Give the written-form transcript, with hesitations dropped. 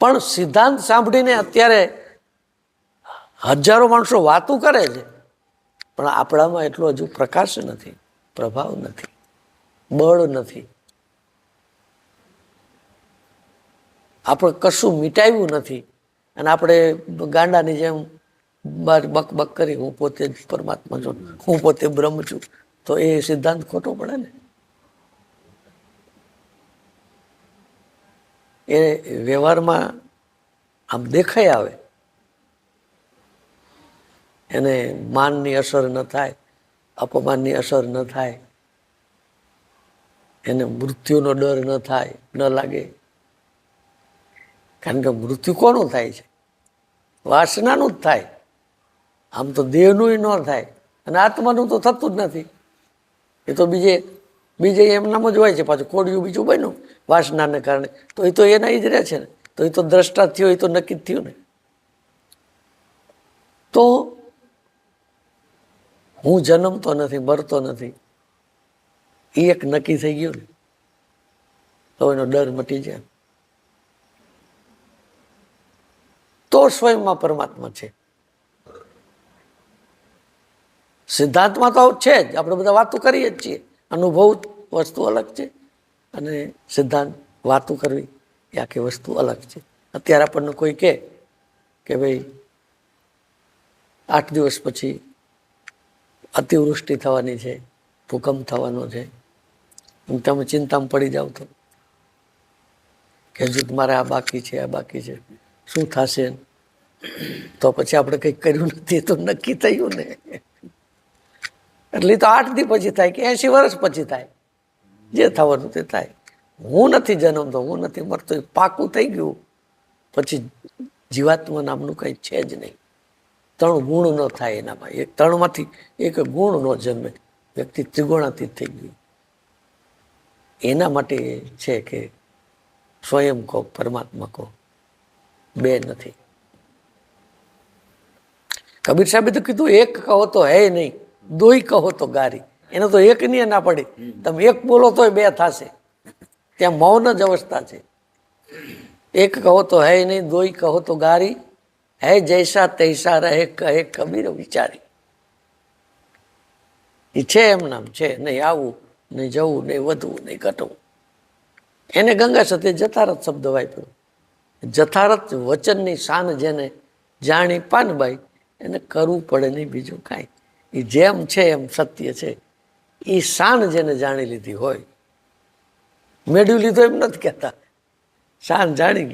પણ સિદ્ધાંત સાંભળીને અત્યારે હજારો માણસો વાતો કરે છે, પણ આપણામાં એટલો હજુ પ્રકાશ નથી, પ્રભાવ નથી, બળ નથી. આપણે કશું મિટાવ્યું નથી અને આપણે ગાંડાની જેમ બક બક કરી હું પોતે જ પરમાત્મા છું, હું પોતે બ્રહ્મ છું, તો એ સિદ્ધાંત ખોટો પડે ને. એ વ્યવહારમાં આમ દેખાઈ આવે, એને માનની અસર ન થાય, અપમાનની અસર ન થાય, એને મૃત્યુનો ડર ન થાય, ન લાગે. કારણ કે મૃત્યુ કોનું થાય છે? વાસનાનું જ થાય. આમ તો દેહનું ન થાય અને આત્માનું તો થતું જ નથી. એ તો બીજે એમનામ જ હોય છે. પાછું કોડિયું બીજું બન્યું વાસનાને કારણે, તો એ તો એના જ રહે છે ને. તો એ તો દ્રષ્ટા થયો, એ તો નક્કી જ થયું ને. તો હું જન્મતો નથી, મરતો નથી, એ એક નક્કી થઈ ગયું ને, તો એનો ડર મટી જાય. તો સ્વયંમાં પરમાત્મા છે. સિદ્ધાંતમાં તો છે જ, આપણે બધા વાતો કરીએ જ છીએ. અનુભવ વસ્તુ અલગ છે અને સિદ્ધાંત વાતો કરવી એ આખી વસ્તુ અલગ છે. અત્યારે આપણને કોઈ કહે કે ભાઈ 8 દિવસ પછી અતિવૃષ્ટિ થવાની છે, ભૂકંપ થવાનો છે, તમે ચિંતામાં પડી જાવ કે હજુ મારે આ બાકી છે, આ બાકી છે, શું થશે? તો પછી આપણે કંઈક કર્યું નથી, તો નક્કી થયું ને. એટલે તો 8 દી પછી થાય કે 80 વર્ષ પછી થાય, જે થવાનું તે થાય. હું નથી જન્મતો, હું નથી મરતો, પાકું થઈ ગયું. પછી જીવાત્મા નામનું કંઈ છે જ નહીં. 3 ગુણ ન થાય એનામાં. 3માંથી એક ગુણ ન જન્મે, વ્યક્તિ ત્રિગુણાતીત થઈ ગયું. એના માટે છે કે સ્વયં કહો, પરમાત્મા કહો, બે નથી. કબીર સાહેબે તો કીધું એક કહો તો હે નહીં, દોય કહો તો ગારી. એને તો એક ની ના પડી, તમે એક બોલો તોય 2 થશે. ત્યાં મૌન જ અવસ્થા છે. એક કહો તો હે નહીં, દોય કહો તો ગારી, હે જૈસા તૈસા રહે કહે કબીર વિચારી. એ છે એમ નામ છે, નહીં આવું, નહીં જવું, નહીં વધવું, નહીં ઘટવું. એને ગંગા સાથે જથારથ શબ્દ વાપર્યો. જથારથ વચનની શાન જેને જાણી પાનબાઈ, એને કરવું પડે નહીં બીજું કાંઈ. એ જેમ છે એમ સત્ય છે. એ શાન જેને જાણી લીધી હોય, મેળવી લીધો એમ નથી કહેતા, શાન જાણી